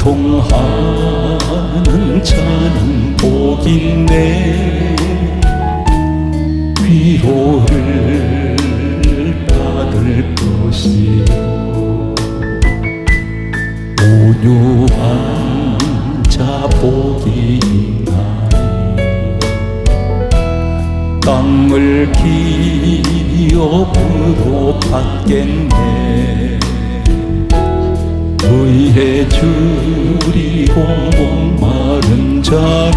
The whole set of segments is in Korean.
고통하는 자는 복인네 위로를 받을 것이요 온유한 자 복이 있나니 땅을 기업으로 받겠네 의에 줄이고 목마른 자는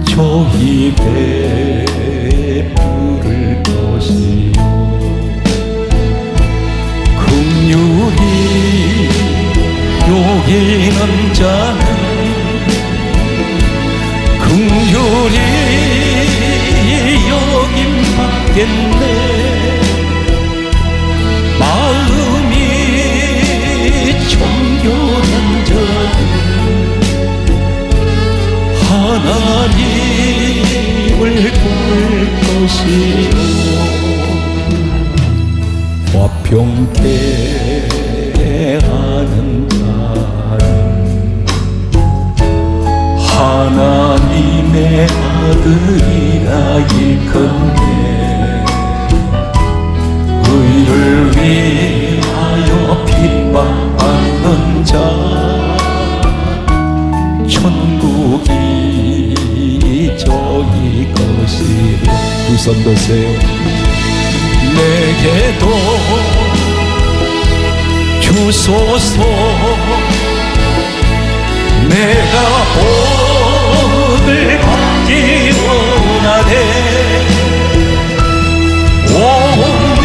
저희 베풀을 것이요 긍휼히 여기는 자는 긍휼히 여김받겠네 마음이 정결한 자는 하나님을 볼 것이요 화평케 하는 자는 하나님의 아들이라 일컫네 의를 위하여 핍박받는 자 천국이 저희 것이요 두 손 드세요 내게도 주소서 내가 복을 받기 원하네 오 내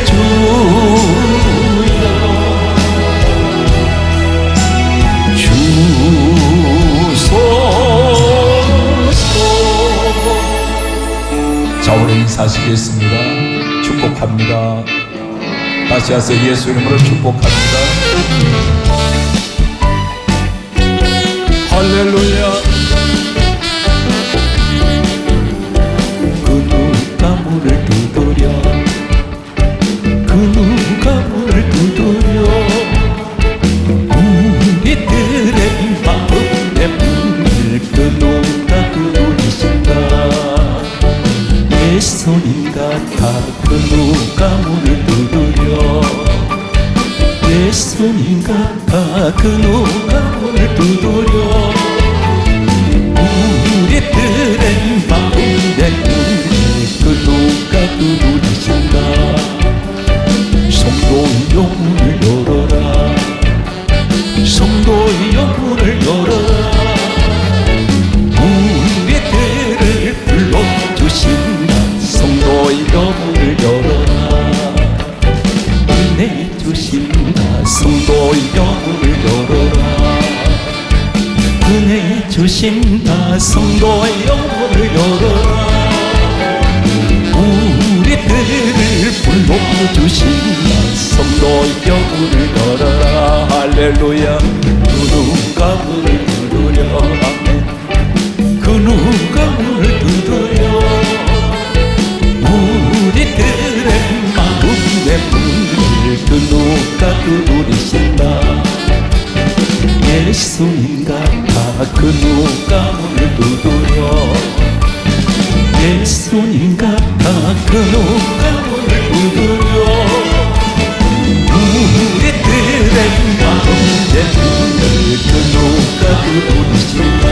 주여 주소서 자 오늘 인사하시겠습니다 축복합니다 다시 하세요 예수 이름으로 축복합니다 할렐루야 그 누가 문을 두드려 그 누가 문을 두드려 우리들의 마음의 문을 그 누가 두드리신다 예수님 같아 그 누가 문을 두드려 예수님 같아 그 누가 문을 두드려 우리들의 마음의 문을 그 누가 두드리신다 성도여 문을 열어라 성도여 문을 열어라 우리들을 불러주신다 성도여 문을 열어라 은혜 주신다 성도여 문을 열어라 은혜 주신다 성도여 문을 열어라 우리들을 불러주신다 성도여 문을 열어라 할렐루야 그 누가 문을 두드려 아멘 그 누가 문을 두드려 우리들의 마음의 문을 그 누가 두드리신다 예수님 같아 그 누가 문을 두드려 예수님 같아 그 누가 문을 두드려 우리들의 마음의 문을 그 누가 두드리신다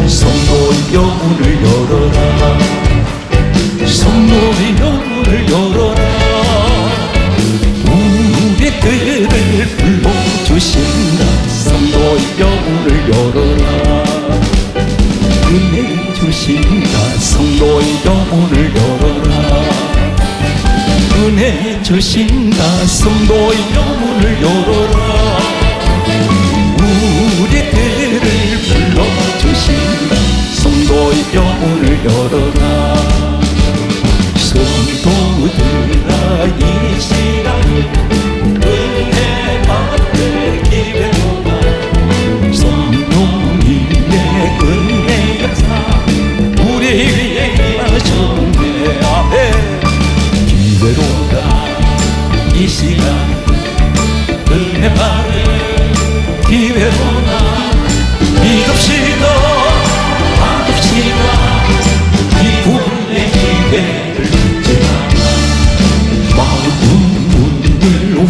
성도여 문을 열어라 성도여 문을 열어라 우리들을 불러주신다 성도여 문을 열어라 은혜 주신다 성도여 문을 열어라 은혜 주신다 성도여 문을 열어라 우리들을 불러주신다 성도여 문을 열어라 성도들아 이 시간에 은혜 받을 기회로다 성령님의 은혜 역사 우리 위에 임하셨네 아멘 기회로다 이 시간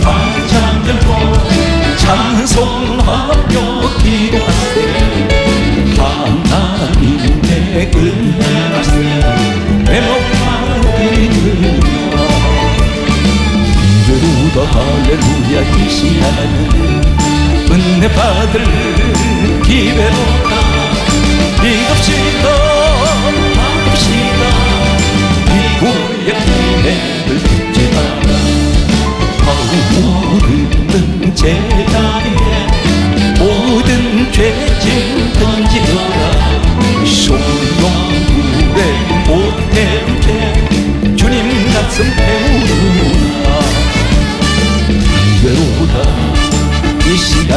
화장 열고 찬송하며 기도하세. 하나님의 은혜 말씀 회복하리라. 이제로다 할렐루야 이 시간은 은혜 받을 기회로다. 믿읍시다 믿읍시다 이후의 기회를 잊지 마라. 타오르는 제자리에 모든 죄짐 던지어라. 소용돌이 못해도 죄 주님 가슴 태우라. 이대로다 이 시간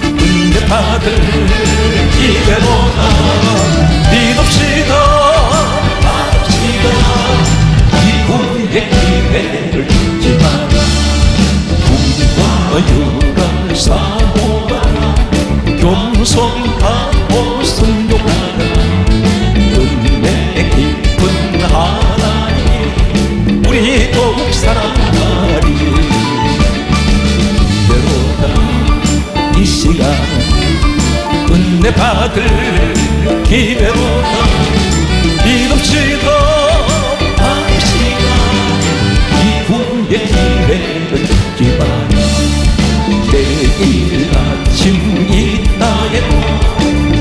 은혜 받을 기회로다. 믿읍시다 이후의 기회를 잊지 마라. 구하여라 사모하라 겸손하고 순종하라. 은혜 깊은 하나님 우리 더욱 사랑하리. 이대로다 이 시간 은혜 받을 기회로다. 믿읍시다 이후의 기회를 잊지 마라. 내일 아침 이 땅에도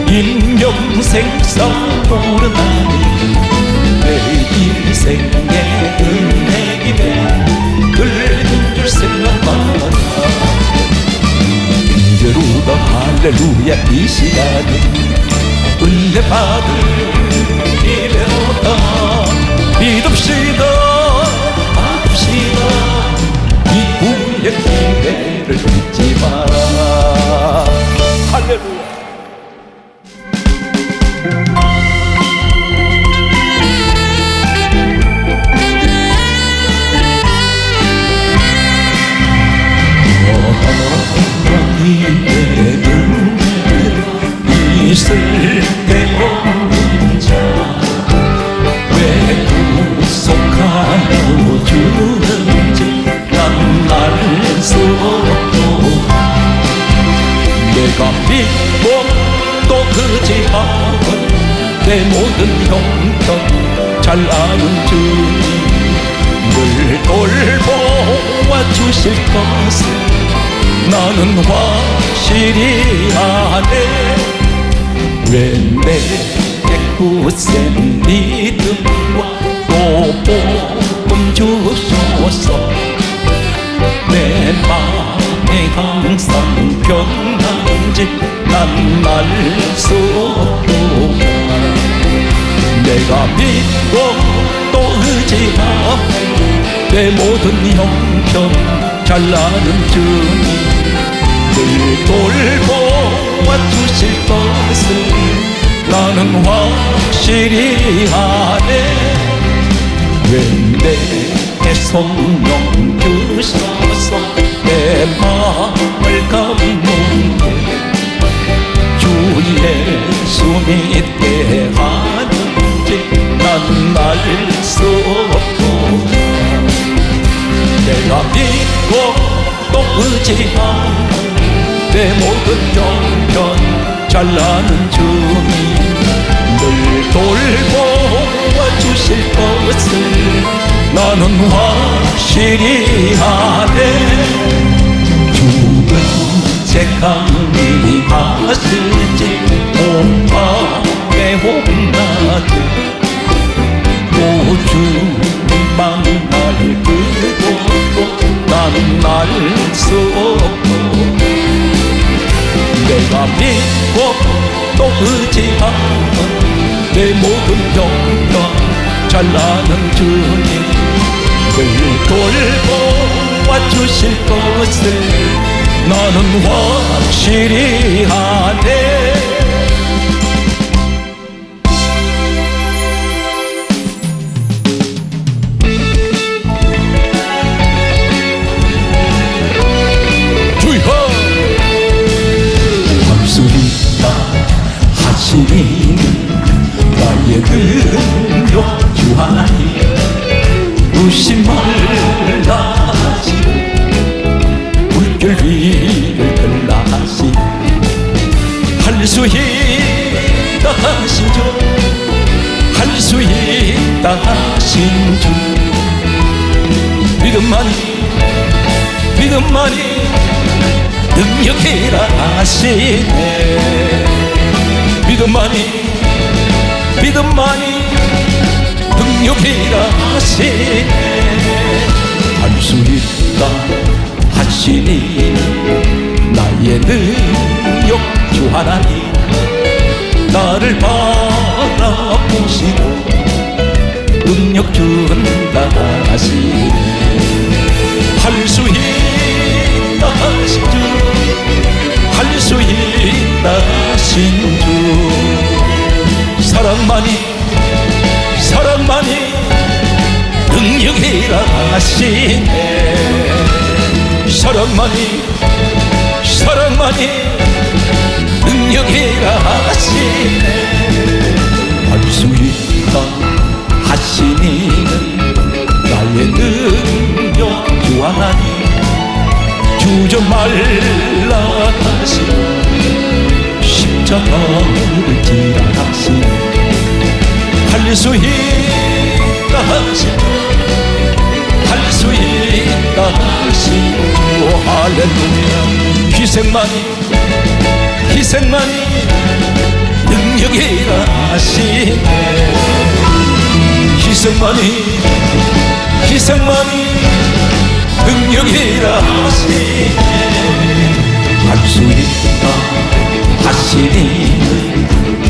인명생 쌓아오르나니 내 인생의 은혜 기회 긁은 줄 생각마라. 이제로다 할렐루야 이 시간은 은혜 받을 기회로다. 믿읍시다 이후의 기회를 잊지 마라. 할렐루야. 있을 때 없는 자 왜 구속하여 주는지 난 알 수 없고. 내가 믿고 또 의지하건 내 모든 형편 잘 아는 주님 늘 돌보아 주실 것을 나는 확실히 아네. 왜 내게 굳센 믿음과 또 복음 주셔서 내 맘에 항상 평안지 난 알 수 없고. 내가 믿고 또 의지하고 내 모든 형편 잘 아는 주님 늘 돌보아 주실 것을 나는 확실히 아네. 왜 내게 성령 주셔서 내 마음을 감동해 주 예수 믿게 하는지 난 알 수 없고. 내가 믿고 또 의지하고 내 모든 형편 잘 아는 주님 늘 돌보아 주실 것을 나는 확실히 아네. 죽은 제 강림하실지 온밤에 혼나지 또 주님 만날 그곳도 난 알 수 없고. 내가 믿고 또 의지하고 내 모든 형편 잘 아는 주님 늘 돌보아 주실 것을 나는 확실히 아네. 하시는 나의 능력 주하니 의심을 다하시고 물결 위를 걸라하시 할 수 있다 하신 주 할 수 있다 하신 주 믿음만이 능력이라 하시네 믿음만이 능력이라 하시네 할 수 있다 하시니 나의 능력 주 하나님 나를 바라보시고 능력 준다 하시네 할 수 있다 하신 주 할 수 있다 하신 주 사랑만이 능력이라 하시네 사랑만이 능력이라 하시네 할 수 있다 하시니 나의 능력 주 하나님 주저 말라 하시고 십자가를 지라 하시네 할 수 있다 하신 할 수 있다 하신 오 할렐루야 희생만이 능력이라 하시네 희생만이 능력이라 하시네 할 수 있다 하시니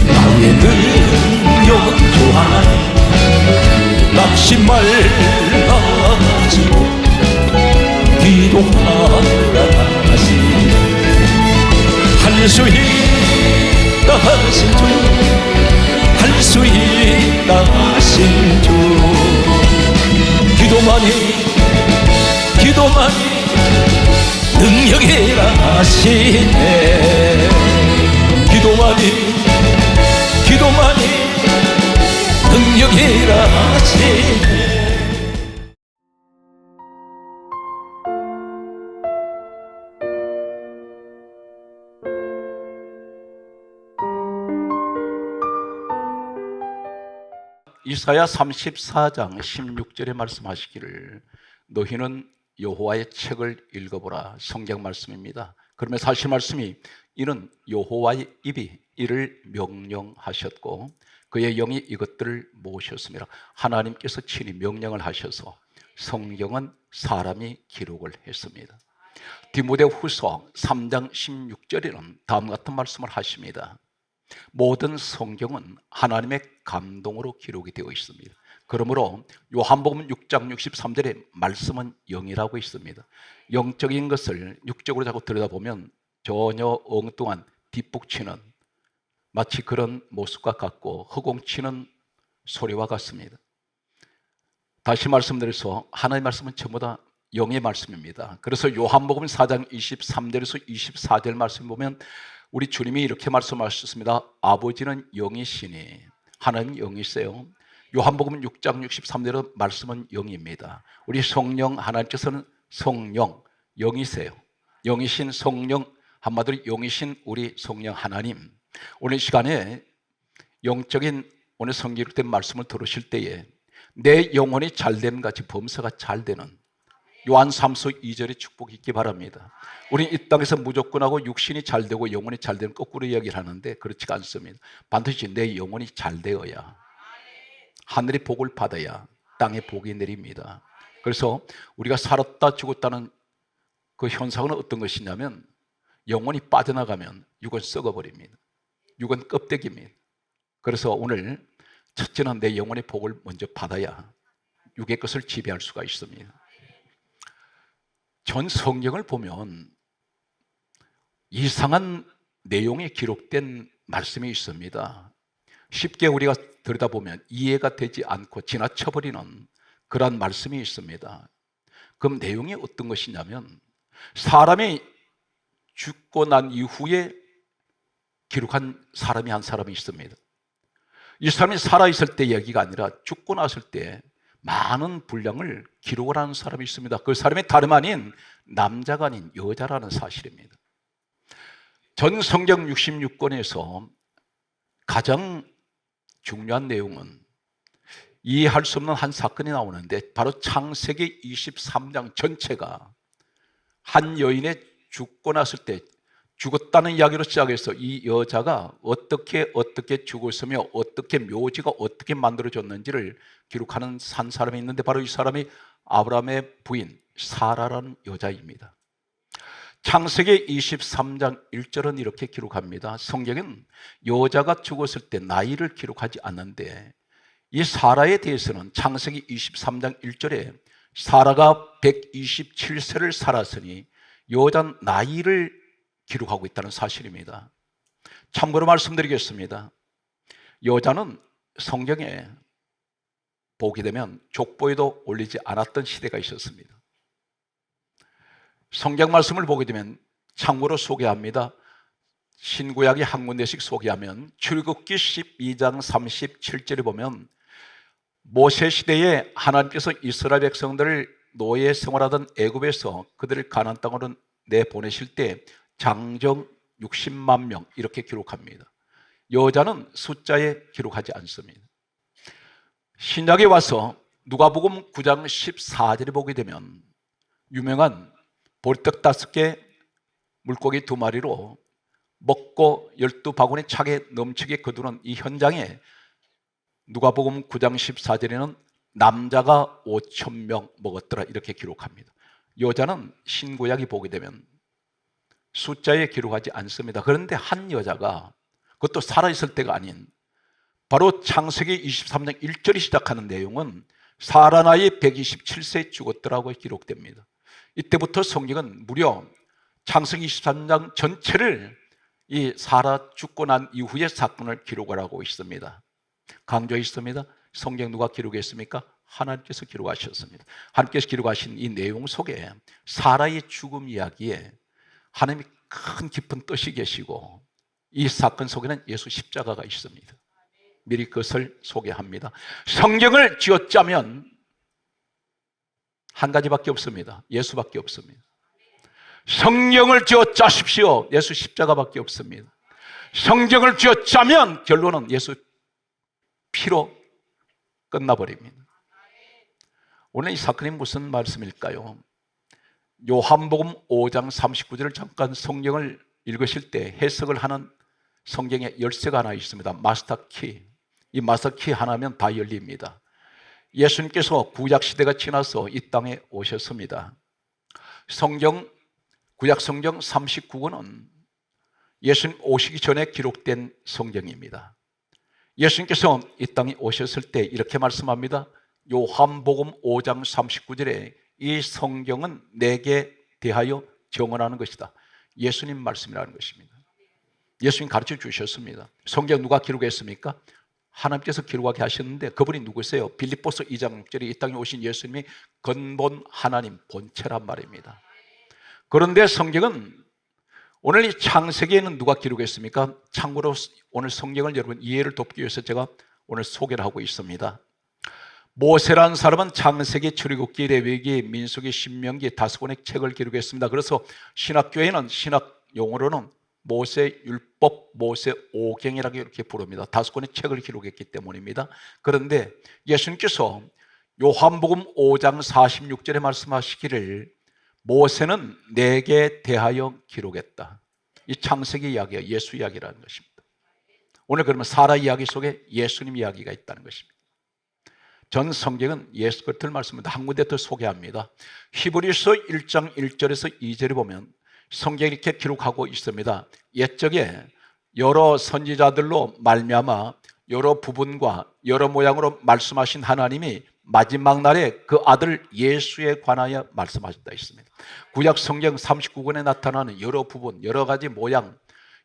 나의 능력 주 하나님 낙심 말라 하시고 기도하라 하시네 할 수 있다 하신 주 할 수 있다 하신 주 기도만이 능력이라 하시네 기도만이 능력이라 하시네 이사야 34장 16절에 말씀하시기를 너희는 여호와의 책을 읽어보라 성경 말씀입니다. 그러면 사실 말씀이 이는 여호와의 입이 이를 명령하셨고 그의 영이 이것들을 모으셨습니다. 하나님께서 친히 명령을 하셔서 성경은 사람이 기록을 했습니다. 디모데후서 3장 16절에는 다음 같은 말씀을 하십니다. 모든 성경은 하나님의 감동으로 기록이 되어 있습니다. 그러므로 요한복음 6장 63절에 말씀은 영이라고 있습니다. 영적인 것을 육적으로 자꾸 들여다보면 전혀 엉뚱한 뒷북치는 마치 그런 모습과 같고 허공치는 소리와 같습니다. 다시 말씀드려서 하나님의 말씀은 전부 다 영의 말씀입니다. 그래서 요한복음 4장 23절에서 24절 말씀 보면 우리 주님이 이렇게 말씀하셨습니다. 아버지는 영이시니 하나님 영이세요. 요한복음 6장 63절의 말씀은 영입니다. 우리 성령 하나님께서는 성령 영이세요. 영이신 성령 한마디로 영이신 우리 성령 하나님 오늘 시간에 영적인 오늘 성기록된 말씀을 들으실 때에 내 영혼이 잘됨 같이 범사가 잘 되는 요한 3서 2절의 축복이 있기 바랍니다. 우리는 이 땅에서 무조건하고 육신이 잘 되고 영혼이 잘 되는 거꾸로 이야기를 하는데 그렇지가 않습니다. 반드시 내 영혼이 잘 되어야 하늘의 복을 받아야 땅에 복이 내립니다. 그래서 우리가 살았다 죽었다는 그 현상은 어떤 것이냐면 영혼이 빠져나가면 육은 썩어버립니다. 육은 껍데기입니다. 그래서 오늘 첫째는 내 영혼의 복을 먼저 받아야 육의 것을 지배할 수가 있습니다. 전 성경을 보면 이상한 내용이 기록된 말씀이 있습니다. 쉽게 우리가 들여다보면 이해가 되지 않고 지나쳐버리는 그런 말씀이 있습니다. 그럼 내용이 어떤 것이냐면 사람이 죽고 난 이후에 기록한 사람이 한 사람이 있습니다. 이 사람이 살아있을 때 얘기가 아니라 죽고 났을 때 많은 분량을 기록을 하는 사람이 있습니다. 그 사람이 다름 아닌 남자가 아닌 여자라는 사실입니다. 전 성경 66권에서 가장 중요한 내용은 이해할 수 없는 한 사건이 나오는데, 바로 창세기 23장 전체가 한 여인의 죽고 났을 때, 죽었다는 이야기로 시작해서 이 여자가 어떻게 죽었으며 어떻게 묘지가 어떻게 만들어졌는지를 기록하는 한 사람이 있는데, 바로 이 사람이 아브라함의 부인 사라라는 여자입니다. 창세기 23장 1절은 이렇게 기록합니다. 성경은 여자가 죽었을 때 나이를 기록하지 않는데, 이 사라에 대해서는 창세기 23장 1절에 사라가 127세를 살았으니 여자 나이를 기록하고 있다는 사실입니다. 참고로 말씀드리겠습니다. 여자는 성경에 보게 되면 족보에도 올리지 않았던 시대가 있었습니다. 성경 말씀을 보게 되면 참고로 소개합니다. 신구약이 한 군데씩 소개하면 출애굽기 12장 37절에 보면 모세 시대에 하나님께서 이스라엘 백성들을 노예 생활하던 애굽에서 그들을 가나안 땅으로 내보내실 때 장정 60만 명 이렇게 기록합니다. 여자는 숫자에 기록하지 않습니다. 신약에 와서 누가복음 9장 14절에 보게 되면 유명한 보리떡 5개, 물고기 2마리로 먹고 12바구니 차게 넘치게 거두는 이 현장에 누가복음 9장 14절에는 남자가 5,000명 먹었더라 이렇게 기록합니다. 여자는 신구약이 보게 되면 숫자에 기록하지 않습니다. 그런데 한 여자가, 그것도 살아있을 때가 아닌 바로 창세기 23장 1절이 시작하는 내용은 사라 나이 127세에 죽었더라고 기록됩니다. 이때부터 성경은 무려 창세기 23장 전체를 이 사라 죽고 난 이후의 사건을 기록을 하고 있습니다. 강조했습니다. 성경 누가 기록했습니까? 하나님께서 기록하셨습니다. 하나님께서 기록하신 이 내용 속에 사라의 죽음 이야기에 하나님이 큰 깊은 뜻이 계시고, 이 사건 속에는 예수 십자가가 있습니다. 미리 그것을 소개합니다. 성경을 쥐어짜면 한 가지밖에 없습니다. 예수밖에 없습니다. 성경을 쥐어짜십시오. 예수 십자가밖에 없습니다. 성경을 쥐어짜면 결론은 예수 피로 끝나버립니다. 오늘 이 사건이 무슨 말씀일까요? 요한복음 5장 39절을 잠깐 성경을 읽으실 때 해석을 하는 성경에 열쇠가 하나 있습니다. 마스터키. 이 마스터키 하나면 다 열립니다. 예수님께서 구약시대가 지나서 이 땅에 오셨습니다. 성경, 구약성경 39권은 예수님 오시기 전에 기록된 성경입니다. 예수님께서 이 땅에 오셨을 때 이렇게 말씀합니다. 요한복음 5장 39절에 이 성경은 내게 대하여 증언하는 것이다. 예수님 말씀이라는 것입니다. 예수님 가르쳐 주셨습니다. 성경 누가 기록했습니까? 하나님께서 기록하게 하셨는데 그분이 누구세요? 빌립보서 2장 6절에 이 땅에 오신 예수님이 근본 하나님 본체란 말입니다. 그런데 성경은 오늘 이 창세기에는 누가 기록했습니까? 참고로 오늘 성경을 여러분 이해를 돕기 위해서 제가 오늘 소개를 하고 있습니다. 모세라는 사람은 창세기, 출애굽기, 레위기, 민수기, 신명기 5권의 책을 기록했습니다. 그래서 신학교에는 신학 용어로는 모세 율법, 모세 오경이라고 이렇게 부릅니다. 5권의 책을 기록했기 때문입니다. 그런데 예수님께서 요한복음 5장 46절에 말씀하시기를 모세는 내게 대하여 기록했다. 이 창세기 이야기가 예수 이야기라는 것입니다. 오늘 그러면 사라 이야기 속에 예수님 이야기가 있다는 것입니다. 전 성경은 예수 그리스도를 말씀합니다. 한 군데 더 소개합니다. 히브리서 1장 1절에서 2절에 보면 성경이 이렇게 기록하고 있습니다. 옛적에 여러 선지자들로 말미암아 여러 부분과 여러 모양으로 말씀하신 하나님이 마지막 날에 그 아들 예수에 관하여 말씀하셨다 있습니다. 구약 성경 39권에 나타나는 여러 부분, 여러 가지 모양,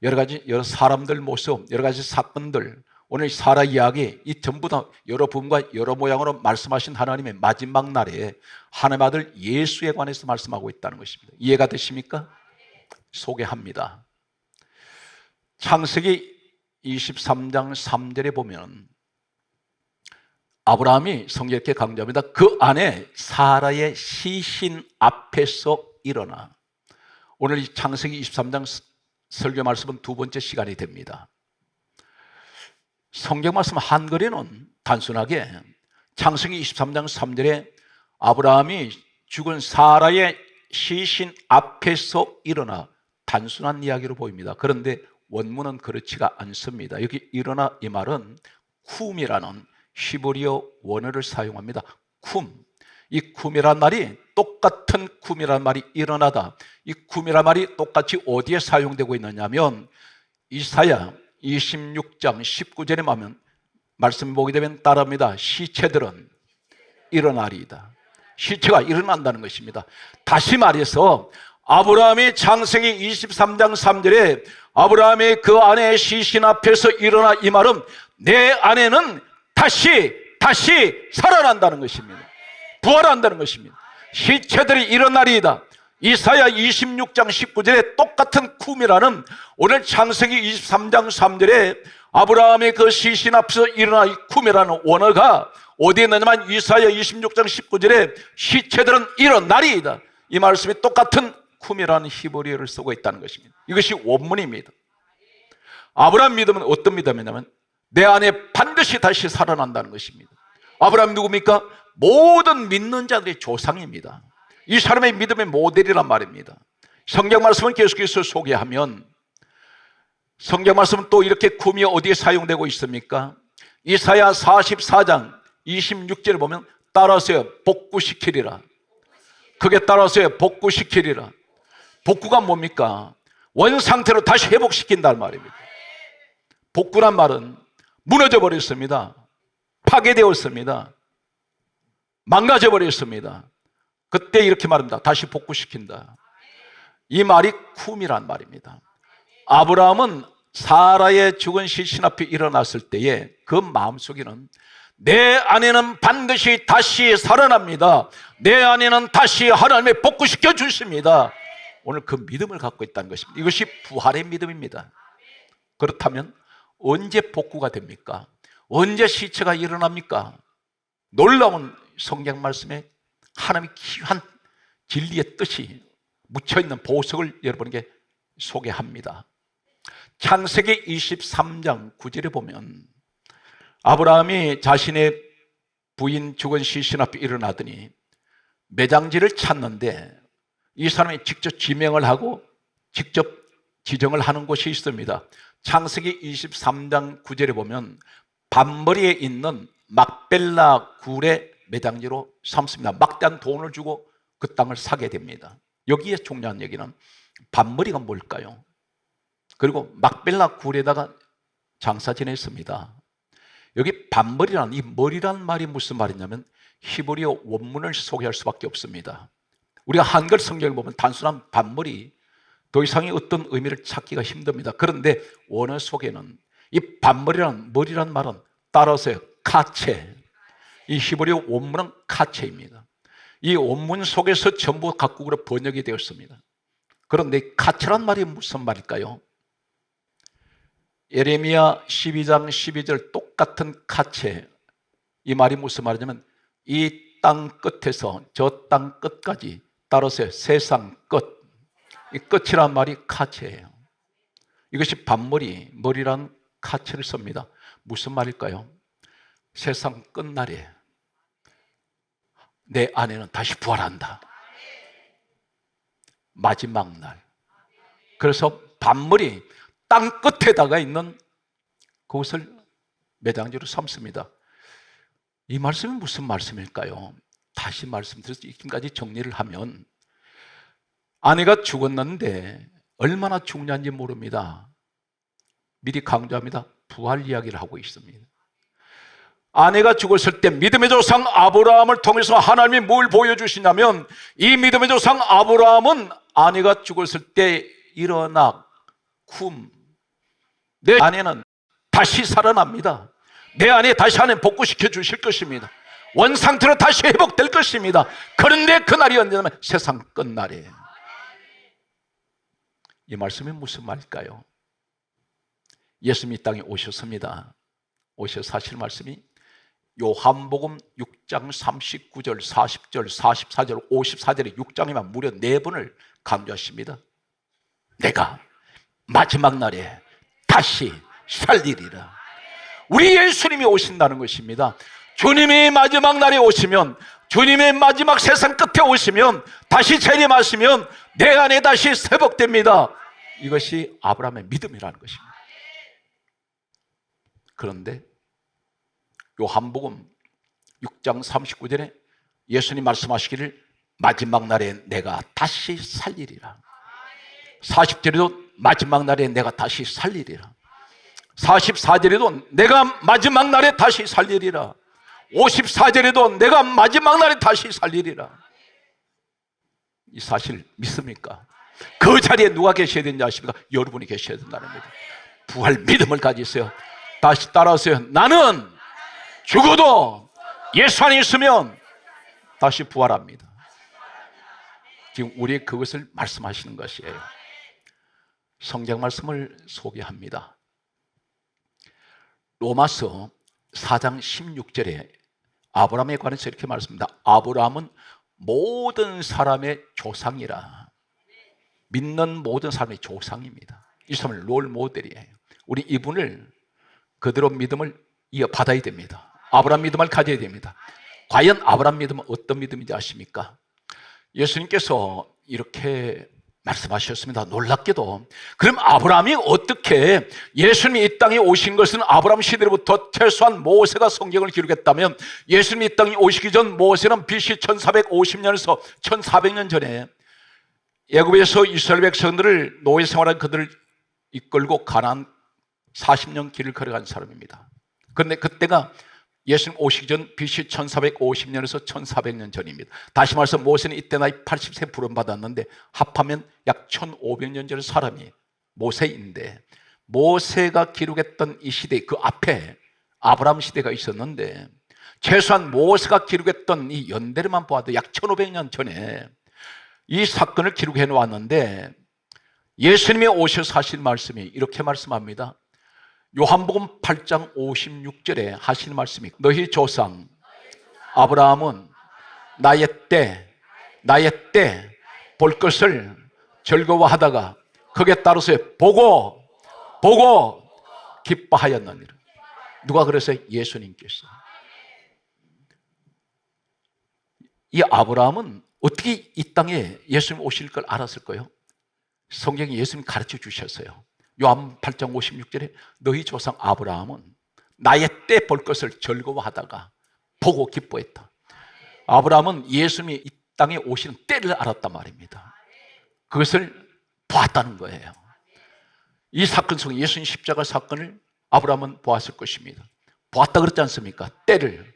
여러 사람들 모습, 여러 가지 사건들, 오늘 사라 이야기, 이 전부 다 여러 부분과 여러 모양으로 말씀하신 하나님의 마지막 날에 하나님의 아들 예수에 관해서 말씀하고 있다는 것입니다. 이해가 되십니까? 소개합니다. 창세기 23장 3절에 보면 아브라함이 성경에 이렇게 강조합니다. 그 안에 사라의 시신 앞에서 일어나. 오늘 이 창세기 23장 설교 말씀은 두 번째 시간이 됩니다. 성경 말씀 한글에는 단순하게 창세기 23장 3절에 아브라함이 죽은 사라의 시신 앞에서 일어나, 단순한 이야기로 보입니다. 그런데 원문은 그렇지가 않습니다. 여기 일어나 이 말은 쿰이라는 히브리어 원어를 사용합니다. 쿰. 이 쿰이란 말이, 똑같은 쿰이란 말이 일어나다, 이 쿰이란 말이 똑같이 어디에 사용되고 있느냐면 이사야 26장 19절에 보면 말씀 보게 되면 따라합니다. 시체들은 일어나리이다. 시체가 일어난다는 것입니다. 다시 말해서 아브라함이 창세기 23장 3절에 아브라함이 그 아내의 시신 앞에서 일어나, 이 말은 내 아내는 다시 살아난다는 것입니다. 부활한다는 것입니다. 시체들이 일어나리이다. 이사야 26장 19절에 똑같은 쿰이라는, 오늘 창세기 23장 3절에 아브라함의 그 시신 앞에서 일어나, 이 쿰이라는 원어가 어디에 있느냐면 이사야 26장 19절에 시체들은 일어나리이다. 이 말씀이 똑같은 쿰이라는 히브리어를 쓰고 있다는 것입니다. 이것이 원문입니다. 아브라함 믿음은 어떤 믿음이냐면 내 안에 반드시 다시 살아난다는 것입니다. 아브라함 누굽니까? 모든 믿는 자들의 조상입니다. 이 사람의 믿음의 모델이란 말입니다. 성경 말씀을 계속해서 소개하면, 성경 말씀은 또 이렇게 쿰이 어디에 사용되고 있습니까? 이사야 44장 26절을 보면 따라서요 복구시키리라. 그게 따라서요 복구시키리라. 복구가 뭡니까? 원상태로 다시 회복시킨다는 말입니다. 복구란 말은 무너져 버렸습니다. 파괴되었습니다. 망가져 버렸습니다. 그때 이렇게 말합니다. 다시 복구시킨다. 이 말이 쿰이란 말입니다. 아브라함은 사라의 죽은 시신 앞에 일어났을 때에 그 마음속에는 내 아내는 반드시 다시 살아납니다. 내 아내는 다시 하나님의 복구시켜 주십니다. 오늘 그 믿음을 갖고 있다는 것입니다. 이것이 부활의 믿음입니다. 그렇다면 언제 복구가 됩니까? 언제 시체가 일어납니까? 놀라운 성경 말씀에 하나님의 귀한 진리의 뜻이 묻혀있는 보석을 여러분에게 소개합니다. 창세기 23장 9절에 보면 아브라함이 자신의 부인 죽은 시신 앞에 일어나더니 매장지를 찾는데 이 사람이 직접 지명을 하고 직접 지정을 하는 곳이 있습니다. 창세기 23장 9절에 보면 밤머리에 있는 막벨라 굴의 매장지로 삼습니다. 막대한 돈을 주고 그 땅을 사게 됩니다. 여기에 중요한 얘기는 밤머리가 뭘까요? 그리고 막벨라 굴에다가 장사 지냈습니다. 여기 밤머리라는, 이 머리란 말이 무슨 말이냐면 히브리어 원문을 소개할 수밖에 없습니다. 우리가 한글 성경을 보면 단순한 밤머리, 더 이상의 어떤 의미를 찾기가 힘듭니다. 그런데 원어 속에는 이 밤머리라는, 머리란 말은 따라서요 카체, 이 히브리어 원문은 카체입니다. 이 원문 속에서 전부 각국으로 번역이 되었습니다. 그런데 카체란 말이 무슨 말일까요? 예레미야 12장 12절 똑같은 카체, 이 말이 무슨 말이냐면 이 땅 끝에서 저 땅 끝까지, 따라서 세상 끝, 이 끝이란 말이 카체예요. 이것이 밤머리, 머리란 카체를 씁니다. 무슨 말일까요? 세상 끝날에 내 아내는 다시 부활한다. 마지막 날. 그래서 밤머리, 땅 끝에다가 있는 그것을 매장지로 삼습니다. 이 말씀이 무슨 말씀일까요? 다시 말씀드려서 지금까지 정리를 하면, 아내가 죽었는데 얼마나 중요한지 모릅니다. 미리 강조합니다. 부활 이야기를 하고 있습니다. 아내가 죽었을 때 믿음의 조상 아브라함을 통해서 하나님이 뭘 보여주시냐면, 이 믿음의 조상 아브라함은 아내가 죽었을 때 일어나 내 아내는 다시 살아납니다. 내 아내 다시 하나님 복구시켜 주실 것입니다. 원상태로 다시 회복될 것입니다. 그런데 그날이 언제냐면 세상 끝날이에요. 이 말씀이 무슨 말일까요? 예수님이 이 땅에 오셨습니다. 오셔서 하실 말씀이 요한복음 6장 39절, 40절, 44절, 54절에 6장에만 무려 4번을 강조하십니다. 내가 마지막 날에 다시 살리리라. 우리 예수님이 오신다는 것입니다. 주님이 마지막 날에 오시면, 주님의 마지막 세상 끝에 오시면, 다시 재림하시면 내 안에 다시 회복됩니다. 이것이 아브라함의 믿음이라는 것입니다. 그런데 요한복음 6장 39절에 예수님 말씀하시기를 마지막 날에 내가 다시 살리리라. 40절에도 마지막 날에 내가 다시 살리리라. 44절에도 내가 마지막 날에 다시 살리리라. 54절에도 내가 마지막 날에 다시 살리리라. 이 사실 믿습니까? 그 자리에 누가 계셔야 되는지 아십니까? 여러분이 계셔야 된다는 겁니다. 부활 믿음을 가지세요. 다시 따라하세요. 나는 죽어도 예수 안에 있으면 다시 부활합니다. 지금 우리의 그것을 말씀하시는 것이에요. 성경 말씀을 소개합니다. 로마서 4장 16절에 아브라함에 관해서 이렇게 말씀합니다. 아브라함은 모든 사람의 조상이라. 믿는 모든 사람의 조상입니다. 이 사람은 롤 모델이에요. 우리 이분을 그대로 믿음을 이어받아야 됩니다. 아브라함 믿음을 가져야 됩니다. 과연 아브라함 믿음은 어떤 믿음인지 아십니까? 예수님께서 이렇게 말씀하셨습니다. 놀랍게도. 그럼 아브라함이 어떻게, 예수님이 이 땅에 오신 것은 아브라함 시대로부터 최소한 모세가 성경을 기록했다면 예수님이 이 땅에 오시기 전 모세는 BC 1450년에서 1400년 전에 애굽에서 이스라엘 백성들을 노예 생활한 그들을 이끌고 가나안 40년 길을 걸어간 사람입니다. 그런데 그때가 예수님 오시기 전 BC 1450년에서 1400년 전입니다. 다시 말해서 모세는 이때 나이 80세 부름받았는데 합하면 약 1500년 전의 사람이 모세인데, 모세가 기록했던 이 시대 그 앞에 아브라함 시대가 있었는데, 최소한 모세가 기록했던 이 연대로만 보아도 약 1500년 전에 이 사건을 기록해 놓았는데, 예수님이 오셔서 하신 말씀이 이렇게 말씀합니다. 요한복음 8장 56절에 하시는 말씀이, 너희 조상 아브라함은 나의 때 볼 것을 즐거워하다가 거기에 따라서 보고 기뻐하였느니라. 누가 그랬어요? 예수님께서. 이 아브라함은 어떻게 이 땅에 예수님 오실 걸 알았을까요? 성경이 예수님 가르쳐 주셨어요. 요한 8장 56절에 너희 조상 아브라함은 나의 때 볼 것을 즐거워하다가 보고 기뻐했다. 아브라함은 예수님이 이 땅에 오시는 때를 알았단 말입니다. 그것을 보았다는 거예요. 이 사건 속에 예수님 십자가 사건을 아브라함은 보았을 것입니다. 보았다 그랬지 않습니까? 때를.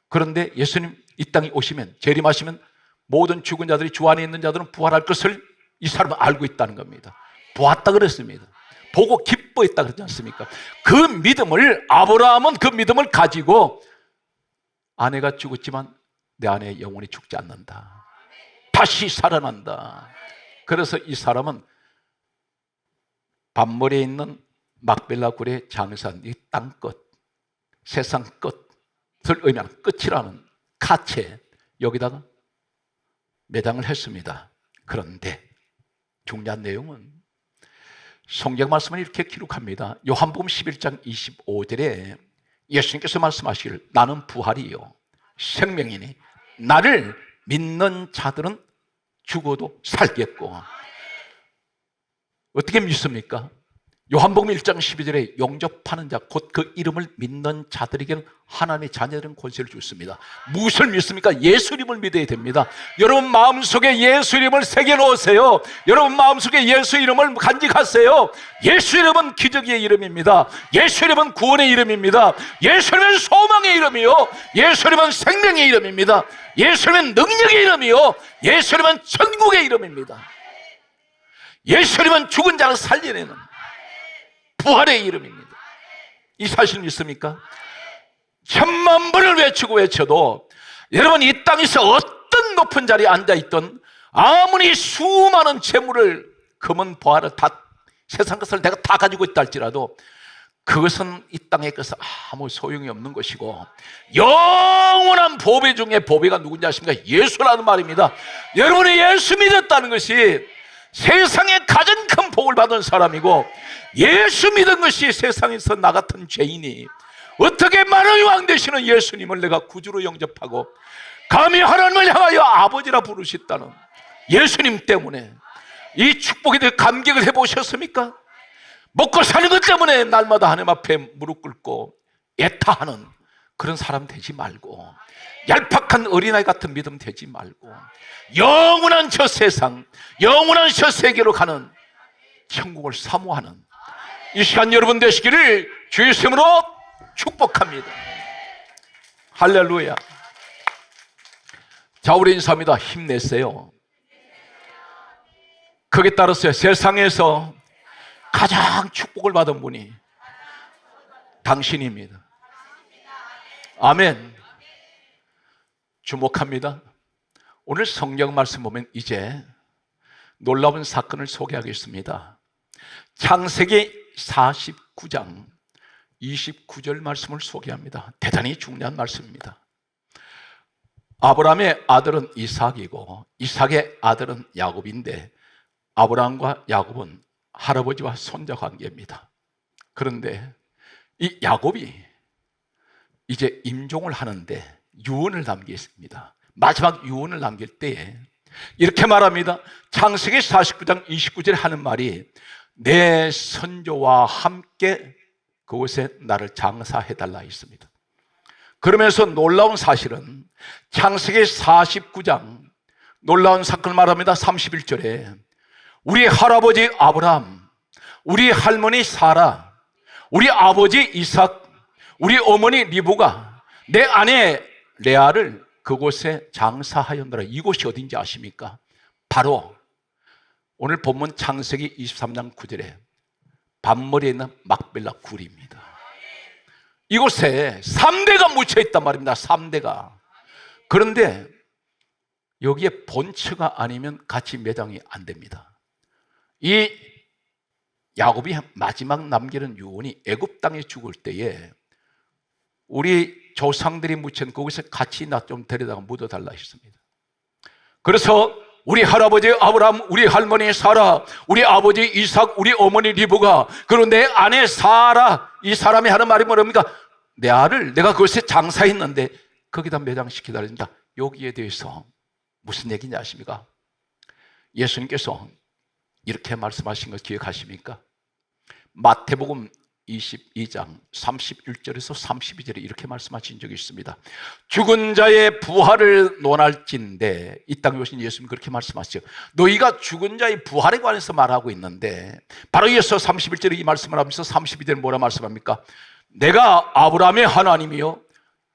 그런데 예수님 이 땅에 오시면, 재림하시면 모든 죽은 자들이 주 안에 있는 자들은 부활할 것을 이 사람은 알고 있다는 겁니다. 보았다 그랬습니다. 보고 기뻐했다 그러지 않습니까? 그 믿음을, 아브라함은 그 믿음을 가지고 아내가 죽었지만 내 아내 영원히 죽지 않는다, 다시 살아난다. 그래서 이 사람은 밤머리에 있는 막벨라 굴의 장산, 이 땅끝, 세상 끝을 의미하는 끝이라는 카체, 여기다가 매장을 했습니다. 그런데 중요한 내용은 성경 말씀을 이렇게 기록합니다. 요한복음 11장 25절에 예수님께서 말씀하시기를 나는 부활이요 생명이니 나를 믿는 자들은 죽어도 살겠고. 어떻게 믿습니까? 요한복음 1장 12절에 영접하는 자, 곧 그 이름을 믿는 자들에게는 하나님의 자녀들은 권세를 주습니다. 무엇을 믿습니까? 예수님을 믿어야 됩니다. 여러분 마음속에 예수 이름을 새겨놓으세요. 여러분 마음속에 예수 이름을 간직하세요. 예수 이름은 기적의 이름입니다. 예수 이름은 구원의 이름입니다. 예수 이름은 소망의 이름이요, 예수 이름은 생명의 이름입니다. 예수 이름은 능력의 이름이요, 예수 이름은 천국의 이름입니다. 예수 이름은 죽은 자를 살려내는 부활의 이름입니다. 이 사실 믿습니까? 천만 번을 외쳐도 여러분 이 땅에서 어떤 높은 자리에 앉아있던, 아무리 수많은 재물을, 금은 보화를 다, 세상 것을 내가 다 가지고 있다 할지라도 그것은 이 땅에 있어서 아무 소용이 없는 것이고, 영원한 보배 중에 보배가 누군지 아십니까? 예수라는 말입니다. 여러분이 예수 믿었다는 것이 세상에 가장 큰 복을 받은 사람이고, 예수 믿은 것이 세상에서 나 같은 죄인이 어떻게 만왕의 왕 되시는 예수님을 내가 구주로 영접하고 감히 하나님을 향하여 아버지라 부르셨다는 예수님 때문에 이 축복에 대해 감격을 해보셨습니까? 먹고 사는 것 때문에 날마다 하나님 앞에 무릎 꿇고 애타하는 그런 사람 되지 말고, 얄팍한 어린아이 같은 믿음 되지 말고, 영원한 저 세상, 영원한 저 세계로 가는 천국을 사모하는 이 시간 여러분 되시기를 주의 이름으로 축복합니다. 할렐루야. 자, 우리 인사합니다. 힘내세요. 거기에 따라서 세상에서 가장 축복을 받은 분이 당신입니다. 아멘. 주목합니다. 오늘 성경 말씀 보면 이제 놀라운 사건을 소개하겠습니다. 창세기 49장 29절 말씀을 소개합니다. 대단히 중요한 말씀입니다. 아브라함의 아들은 이삭이고 이삭의 아들은 야곱인데, 아브라함과 야곱은 할아버지와 손자 관계입니다. 그런데 이 야곱이 이제 임종을 하는데 유언을 남겼습니다. 마지막 유언을 남길 때에 이렇게 말합니다. 창세기 49장 29절에 하는 말이, 내 선조와 함께 그곳에 나를 장사해달라 했습니다. 그러면서 놀라운 사실은 창세기 49장 놀라운 사건을 말합니다. 31절에 우리 할아버지 아브라함, 우리 할머니 사라, 우리 아버지 이삭, 우리 어머니 리브가 내 아내 레아를 그곳에 장사하였노라. 이곳이 어딘지 아십니까? 바로 오늘 본문 창세기 23장 9절에 밤머리에 있는 막벨라 굴입니다. 이곳에 3대가 묻혀있단 말입니다. 3대가. 그런데 여기에 본처가 아니면 같이 매장이 안 됩니다. 이 야곱이 마지막 남기는 유언이 애굽 땅에 죽을 때에 우리 조상들이 묻힌 거기서 같이 나 좀 데려다가 묻어달라 했습니다. 그래서 우리 할아버지 아브라함, 우리 할머니 사라, 우리 아버지 이삭, 우리 어머니 리브가, 그리고 내 아내 사라, 이 사람이 하는 말이 뭐랍니까? 내 아를 내가 그것에 장사했는데 거기다 매장시키다 그럽니다. 여기에 대해서 무슨 얘기인지 아십니까? 예수님께서 이렇게 말씀하신 거 기억하십니까? 마태복음 22장 31절에서 32절에 이렇게 말씀하신 적이 있습니다. 죽은 자의 부활을 논할진대, 이 땅에 오신 예수님 그렇게 말씀하시죠. 너희가 죽은 자의 부활에 관해서 말하고 있는데, 바로 이어서 31절에 이 말씀을 하면서 32절에 뭐라 말씀합니까? 내가 아브라함의 하나님이요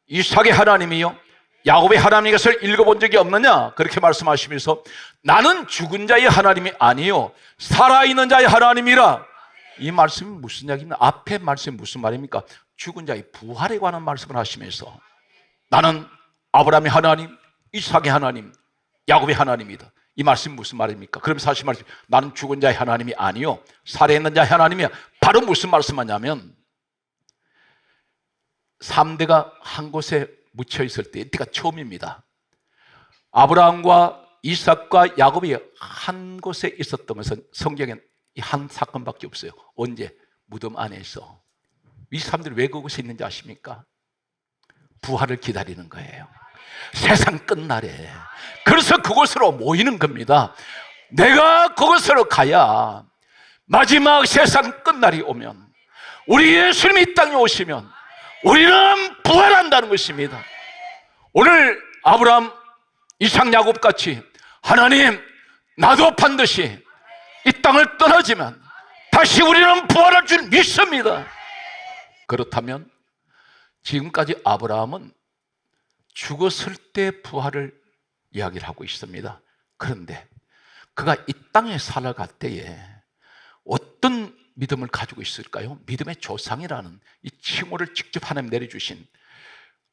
이삭의 하나님이요 야곱의 하나님인 것을 읽어본 적이 없느냐? 그렇게 말씀하시면서 나는 죽은 자의 하나님이 아니요 살아있는 자의 하나님이라. 이 말씀이 무슨 이야기입니까? 앞에 말씀이 무슨 말입니까? 죽은 자의 부활에 관한 말씀을 하시면서 나는 아브라함의 하나님, 이삭의 하나님, 야곱의 하나님이다. 이 말씀이 무슨 말입니까? 그럼 사실 말씀, 나는 죽은 자의 하나님이 아니요 살아있는 자의 하나님이야. 바로 무슨 말씀하냐면 3대가 한 곳에 묻혀 있을 때, 이때가 처음입니다. 아브라함과 이삭과 야곱이 한 곳에 있었던 것은 성경엔 이 한 사건밖에 없어요. 언제? 무덤 안에서. 이 사람들이 왜 그곳에 있는지 아십니까? 부활을 기다리는 거예요. 세상 끝날에. 그래서 그곳으로 모이는 겁니다. 내가 그곳으로 가야 마지막 세상 끝날이 오면, 우리 예수님이 이 땅에 오시면 우리는 부활한다는 것입니다. 오늘 아브라함, 이삭, 야곱 같이 하나님 나도 반드시 이 땅을 떠나지만 다시 우리는 부활할 줄 믿습니다. 그렇다면 지금까지 아브라함은 죽었을 때 부활을 이야기를 하고 있습니다. 그런데 그가 이 땅에 살아갈 때에 어떤 믿음을 가지고 있을까요? 믿음의 조상이라는 이 칭호를 직접 하나님 내려주신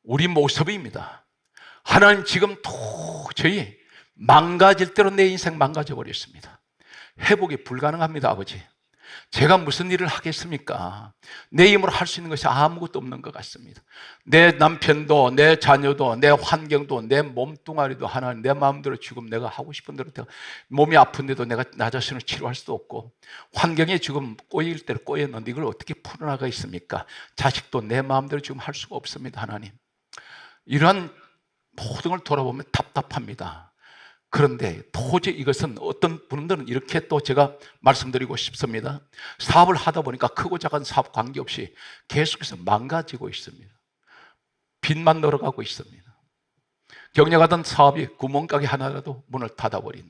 우리 모습입니다. 하나님 지금 도저히 망가질 대로 내 인생 망가져 버렸습니다. 회복이 불가능합니다. 아버지, 제가 무슨 일을 하겠습니까? 내 힘으로 할 수 있는 것이 아무것도 없는 것 같습니다. 내 남편도, 내 자녀도, 내 환경도, 내 몸뚱아리도 하나님 내 마음대로 지금 내가 하고 싶은 대로 몸이 아픈데도 내가 나 자신을 치료할 수도 없고, 환경이 지금 꼬일 대로 꼬였는데 이걸 어떻게 풀어나가겠습니까? 자식도 내 마음대로 지금 할 수가 없습니다. 하나님, 이러한 모든 걸 돌아보면 답답합니다. 그런데 도저히 이것은 어떤 분들은 이렇게 또 제가 말씀드리고 싶습니다. 사업을 하다 보니까 크고 작은 사업 관계없이 계속해서 망가지고 있습니다. 빚만 늘어가고 있습니다. 경영하던 사업이 구멍가게 하나라도 문을 닫아버린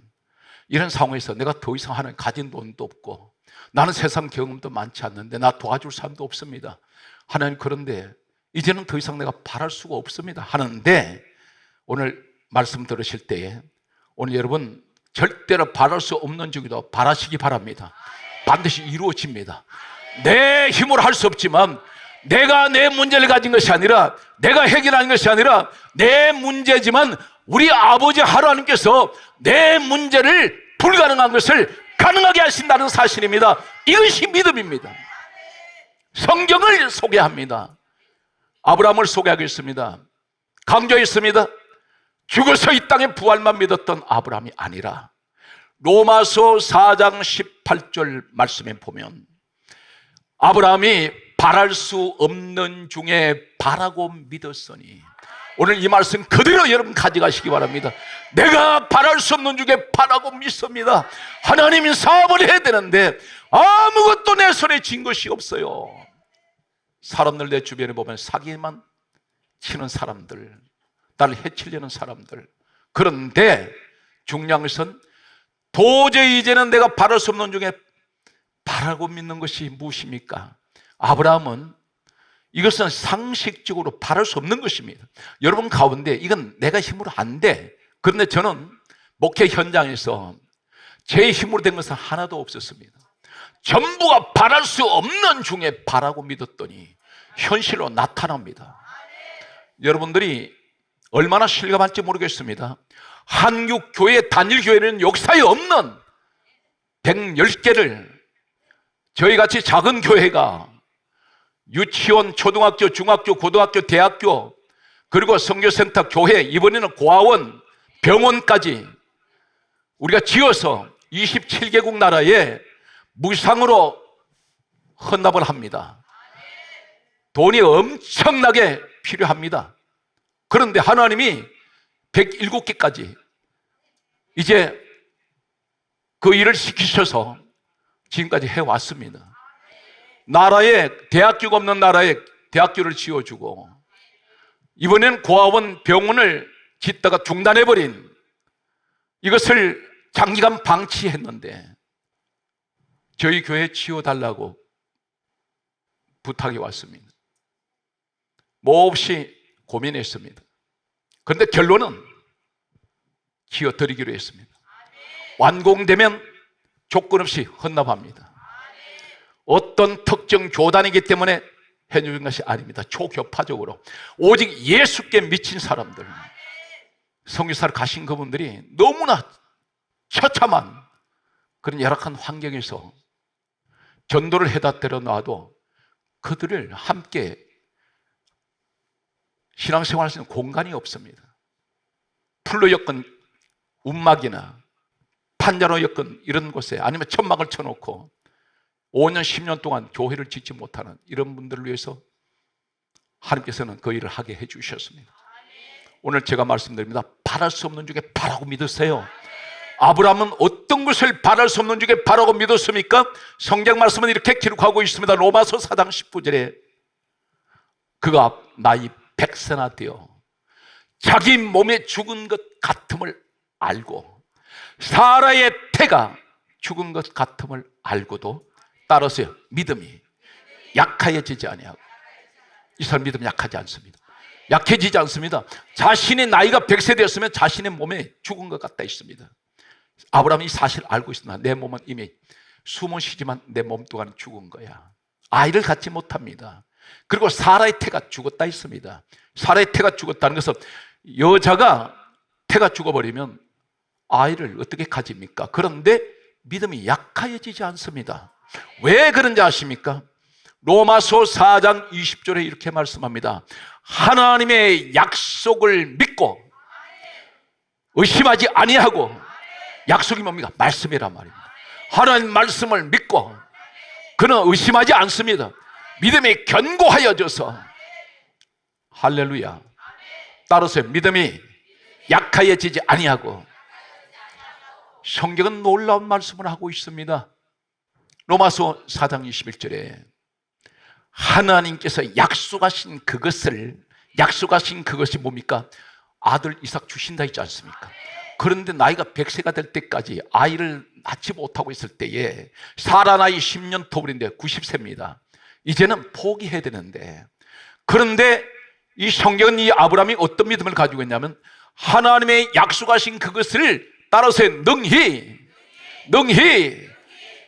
이런 상황에서 내가 더 이상 하나님 가진 돈도 없고 나는 세상 경험도 많지 않는데 나 도와줄 사람도 없습니다. 하나님, 그런데 이제는 더 이상 내가 바랄 수가 없습니다 하는데, 오늘 말씀 들으실 때에 오늘 여러분 절대로 바랄 수 없는 중에도 바라시기 바랍니다. 반드시 이루어집니다. 내 힘으로 할 수 없지만, 내가 내 문제를 가진 것이 아니라, 내가 해결하는 것이 아니라 내 문제지만 우리 아버지 하나님께서 내 문제를 불가능한 것을 가능하게 하신다는 사실입니다. 이것이 믿음입니다. 성경을 소개합니다. 아브라함을 소개하겠습니다. 강조했습니다. 죽어서 이 땅에 부활만 믿었던 아브라함이 아니라 로마서 4장 18절 말씀에 보면 아브라함이 바랄 수 없는 중에 바라고 믿었으니, 오늘 이 말씀 그대로 여러분 가져가시기 바랍니다. 내가 바랄 수 없는 중에 바라고 믿습니다. 하나님이 사업을 해야 되는데 아무것도 내 손에 쥔 것이 없어요. 사람들 내 주변에 보면 사기만 치는 사람들, 나를 해치려는 사람들. 그런데 중요한 것은 도저히 이제는 내가 바랄 수 없는 중에 바라고 믿는 것이 무엇입니까? 아브라함은 이것은 상식적으로 바랄 수 없는 것입니다. 여러분 가운데 이건 내가 힘으로 안 돼. 그런데 저는 목회 현장에서 제 힘으로 된 것은 하나도 없었습니다. 전부가 바랄 수 없는 중에 바라고 믿었더니 현실로 나타납니다. 여러분들이 얼마나 실감할지 모르겠습니다. 한국교회 단일교회는 역사에 없는 110개를 저희같이 작은 교회가 유치원, 초등학교, 중학교, 고등학교, 대학교, 그리고 선교센터, 교회, 이번에는 고아원, 병원까지 우리가 지어서 27개국 나라에 무상으로 헌납을 합니다. 돈이 엄청나게 필요합니다. 그런데 하나님이 107개까지 이제 그 일을 시키셔서 지금까지 해왔습니다. 나라에 대학교가 없는 나라에 대학교를 지어주고, 이번엔 고아원, 병원을 짓다가 중단해버린 이것을 장기간 방치했는데 저희 교회에 지어달라고 부탁이 왔습니다. 몹시 고민했습니다. 그런데 결론은 지어드리기로 했습니다. 완공되면 조건 없이 헌납합니다. 어떤 특정 교단이기 때문에 해주는 것이 아닙니다. 초교파적으로 오직 예수께 미친 사람들, 선교사를 가신 그분들이 너무나 처참한 그런 열악한 환경에서 전도를 해다 때려 놔도 그들을 함께 신앙생활 할 수 있는 공간이 없습니다. 풀로 엮은 움막이나 판자로 엮은 이런 곳에, 아니면 천막을 쳐놓고 5년 10년 동안 교회를 짓지 못하는 이런 분들을 위해서 하나님께서는 그 일을 하게 해주셨습니다. 오늘 제가 말씀드립니다. 바랄 수 없는 중에 바라고 믿으세요. 아브라함은 어떤 것을 바랄 수 없는 중에 바라고 믿었습니까? 성경 말씀은 이렇게 기록하고 있습니다. 로마서 4장 19절에 그가 나이 100세나 되어 자기 몸에 죽은 것 같음을 알고, 사라의 태가 죽은 것 같음을 알고도 따라서요, 믿음이 약하여지지 아니하고. 이 사람 믿음 약하지 않습니다. 약해지지 않습니다. 자신의 나이가 100세 되었으면 자신의 몸에 죽은 것 같다 있습니다. 아브라함이 이 사실을 알고 있으나 내 몸은 이미 숨은 쉬지만 내 몸뚱아리는 죽은 거야. 아이를 갖지 못합니다. 그리고 사라의 태가 죽었다 있습니다. 사라의 태가 죽었다는 것은 여자가 태가 죽어버리면 아이를 어떻게 가집니까? 그런데 믿음이 약해지지 않습니다. 왜 그런지 아십니까? 로마서 4장 20절에 이렇게 말씀합니다. 하나님의 약속을 믿고 의심하지 아니하고, 약속이 뭡니까? 말씀이란 말입니다. 하나님 말씀을 믿고 그는 의심하지 않습니다. 믿음이 견고하여져서, 할렐루야, 따라서 믿음이 약하여지지 아니하고. 성경은 놀라운 말씀을 하고 있습니다. 로마서 4장 21절에 하나님께서 약속하신 그것이 뭡니까? 아들 이삭 주신다 했지 않습니까? 그런데 나이가 100세가 될 때까지 아이를 낳지 못하고 있을 때에 사라 나이 10년 터울인데 90세입니다. 이제는 포기해야 되는데, 그런데 이 성경은 이 아브라함이 어떤 믿음을 가지고 있냐면, 하나님의 약속하신 그것을 따라서 능히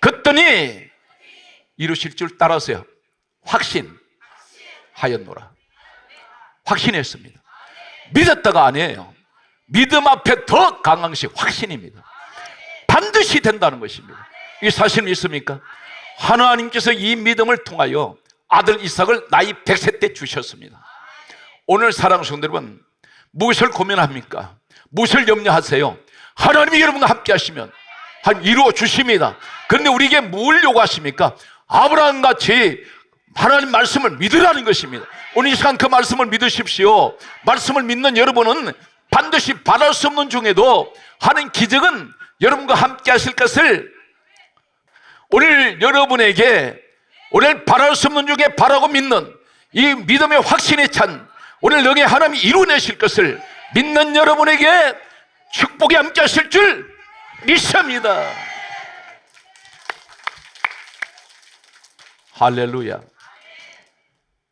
그랬더니 이루실 줄 따라서요 확신하였노라. 확신했습니다. 믿었다가 아니에요. 믿음 앞에 더 강한 것이 확신입니다. 반드시 된다는 것입니다. 이 사실 믿습니까? 하나님께서 이 믿음을 통하여 아들 이삭을 나이 100세 때 주셨습니다. 오늘 사랑하는 성도 여러분, 무엇을 고민합니까? 무엇을 염려하세요? 하나님이 여러분과 함께 하시면 이루어 주십니다. 그런데 우리에게 뭘 요구하십니까? 아브라함같이 하나님 말씀을 믿으라는 것입니다. 오늘 이 시간 그 말씀을 믿으십시오. 말씀을 믿는 여러분은 반드시 바랄 수 없는 중에도 하는 기적은 여러분과 함께 하실 것을, 오늘 여러분에게 오늘 바랄 수 없는 중에 바라고 믿는 이 믿음의 확신에 찬 오늘 너의 하나님이 이루어내실 것을 믿는 여러분에게 축복이 함께 하실 줄 믿습니다. 할렐루야.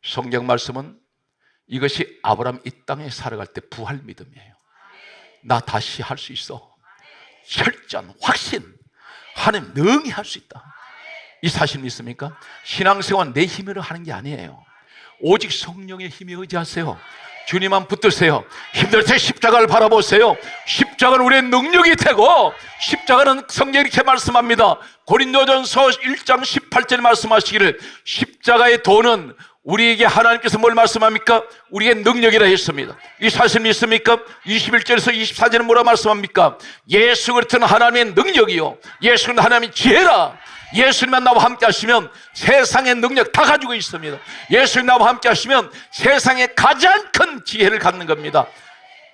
성경 말씀은 이것이 아브라함 이 땅에 살아갈 때 부활 믿음이에요. 나 다시 할 수 있어. 철저한 확신. 하나님 능히 할 수 있다. 이 사실 믿습니까? 신앙생활 내 힘으로 하는 게 아니에요. 오직 성령의 힘에 의지하세요. 주님만 붙드세요. 힘들 때 십자가를 바라보세요. 십자가는 우리의 능력이 되고, 십자가는 성경이 이렇게 말씀합니다. 고린도전서 1장 18절에 말씀하시기를, 십자가의 도는 우리에게 하나님께서 뭘 말씀합니까? 우리의 능력이라 했습니다. 이 사실 믿습니까? 21절에서 24절에 뭐라 말씀합니까? 예수 그리스도는 하나님의 능력이요, 예수는 하나님의 지혜라. 예수님만 나와 함께 하시면 세상의 능력 다 가지고 있습니다. 예수님 나와 함께 하시면 세상의 가장 큰 지혜를 갖는 겁니다.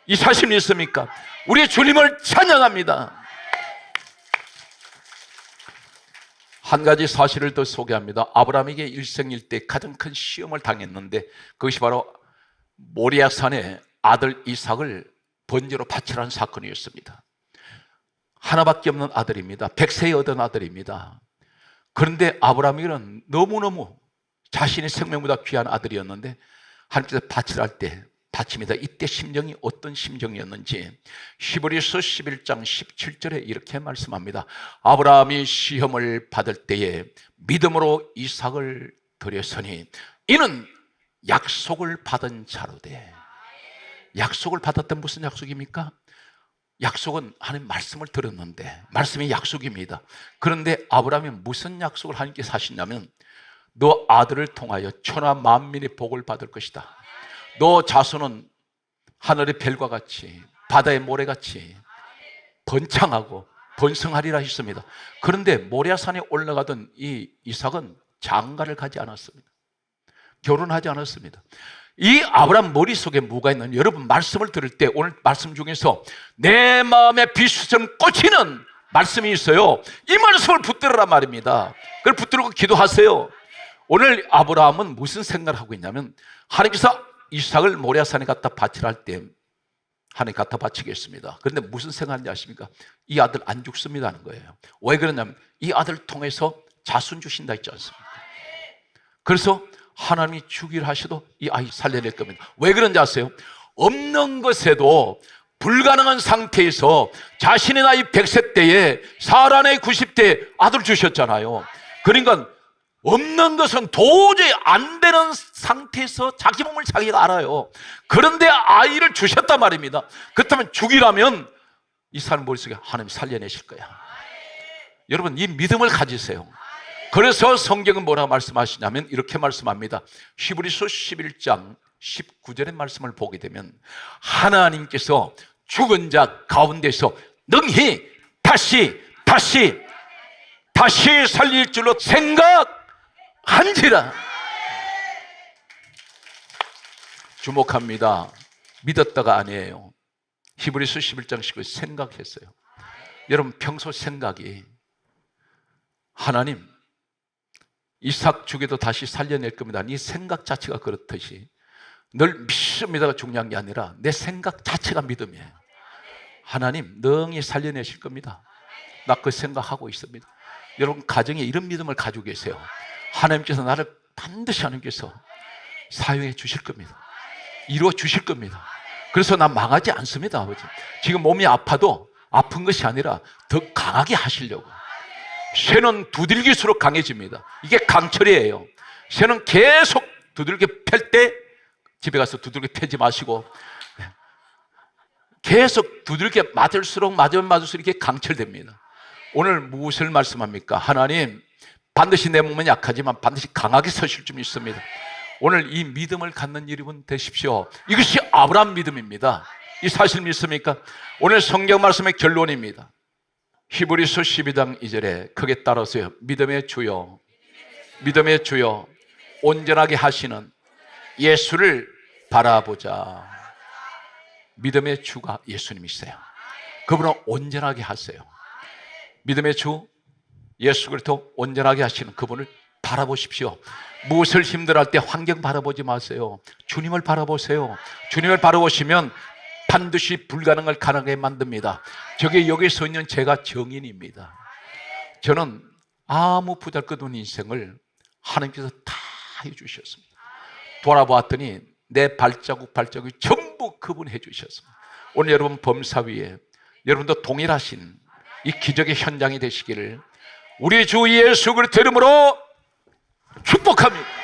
이 사실 믿습니까? 우리 주님을 찬양합니다. 한 가지 사실을 더 소개합니다. 아브라함에게 일생일대 가장 큰 시험을 당했는데, 그것이 바로 모리아산에 아들 이삭을 번제로 바치라는 사건이었습니다. 하나밖에 없는 아들입니다. 100세에 얻은 아들입니다. 그런데 아브라함에게는 너무너무 자신의 생명보다 귀한 아들이었는데 하나님께서 바치라 할 때 바칩니다. 이때 심정이 어떤 심정이었는지 히브리서 11장 17절에 이렇게 말씀합니다. 아브라함이 시험을 받을 때에 믿음으로 이삭을 드렸으니 이는 약속을 받은 자로되. 약속을 받았던 무슨 약속입니까? 약속은 하나님 말씀을 들었는데 말씀이 약속입니다. 그런데 아브라함이 무슨 약속을 하나님께서 하시냐면, 너 아들을 통하여 천하 만민의 복을 받을 것이다. 너 자손은 하늘의 별과 같이 바다의 모래같이 번창하고 번성하리라 했습니다. 그런데 모리아산에 올라가던 이 이삭은 장가를 가지 않았습니다. 결혼하지 않았습니다. 이 아브라함 머릿속에 뭐가 있는, 여러분 말씀을 들을 때 오늘 말씀 중에서 내 마음에 비수처럼 꽂히는 말씀이 있어요. 이 말씀을 붙들으란 말입니다. 그걸 붙들고 기도하세요. 오늘 아브라함은 무슨 생각을 하고 있냐면, 하나님께서 이삭을 모리아산에 갖다 바치라 할 때 하나님 갖다 바치겠습니다. 그런데 무슨 생각하는지 아십니까? 이 아들 안 죽습니다 하는 거예요. 왜 그러냐면 이 아들을 통해서 자손 주신다 했지 않습니까? 그래서 하나님이 주기를 하셔도 이 아이 살려낼 겁니다. 왜 그런지 아세요? 없는 것에도 불가능한 상태에서 자신의 나이 100세 때에 사라 나이 90대 아들 주셨잖아요. 그러니까 없는 것은 도저히 안 되는 상태에서 자기 몸을 자기가 알아요. 그런데 아이를 주셨단 말입니다. 그렇다면 죽이라면 이 사람 머릿속에 하나님 살려내실 거야. 여러분 이 믿음을 가지세요. 그래서 성경은 뭐라고 말씀하시냐면 이렇게 말씀합니다. 히브리서 11장 19절의 말씀을 보게 되면 하나님께서 죽은 자 가운데서 능히 다시 살릴 줄로 생각한지라. 주목합니다. 믿었다가 아니에요. 히브리서 11장 19절 생각했어요. 여러분 평소 생각이 하나님 이삭 죽여도 다시 살려낼 겁니다. 이 생각 자체가 그렇듯이 늘 믿습니다가 중요한 게 아니라 내 생각 자체가 믿음이에요. 하나님 능히 살려내실 겁니다. 나 그 생각하고 있습니다. 여러분 가정에 이런 믿음을 가지고 계세요. 하나님께서 나를 반드시 하나님께서 사용해 주실 겁니다. 이루어 주실 겁니다. 그래서 나 망하지 않습니다. 아버지. 지금 몸이 아파도 아픈 것이 아니라 더 강하게 하시려고. 쇠는 두들길수록 강해집니다. 이게 강철이에요. 쇠는 계속 두들겨 펼 때 집에 가서 두들겨 패지 마시고 계속 두들겨 맞을수록 이게 강철됩니다. 오늘 무엇을 말씀합니까? 하나님 반드시 내 몸은 약하지만 반드시 강하게 서실 줄 믿습니다. 오늘 이 믿음을 갖는 여러분 되십시오. 이것이 아브라함 믿음입니다. 이 사실 믿습니까? 오늘 성경 말씀의 결론입니다. 히브리서 12장 2절에 크게 따라서요. 믿음의 주요 온전하게 하시는 예수를 바라보자. 믿음의 주가 예수님이세요. 그분은 온전하게 하세요. 믿음의 주 예수 그리스도 온전하게 하시는 그분을 바라보십시오. 무엇을 힘들어할 때 환경 바라보지 마세요. 주님을 바라보세요. 주님을 바라보시면 반드시 불가능을 가능하게 만듭니다. 저게 여기 서 있는 제가 정인입니다. 저는 아무 부잘것없는 인생을 하나님께서 다 해주셨습니다. 돌아보았더니 내 발자국이 전부 그분 해주셨습니다. 오늘 여러분 범사위에 여러분도 동일하신 이 기적의 현장이 되시기를 우리 주 예수 그리스도 이름으로 축복합니다.